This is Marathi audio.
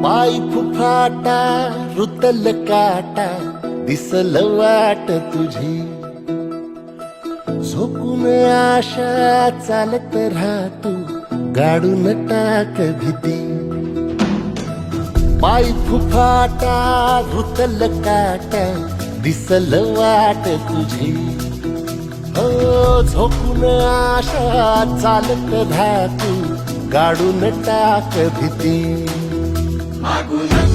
पाय फुफाटा रुतल काटा दिसल वाट तुझी झोकून आशा चालत राहतू गाडून टाक भीती पाय फुफाटा रुतल काटा दिसल वाट तुझी हो झोकून आशा चालत राहतू गाडून टाक भीती मागून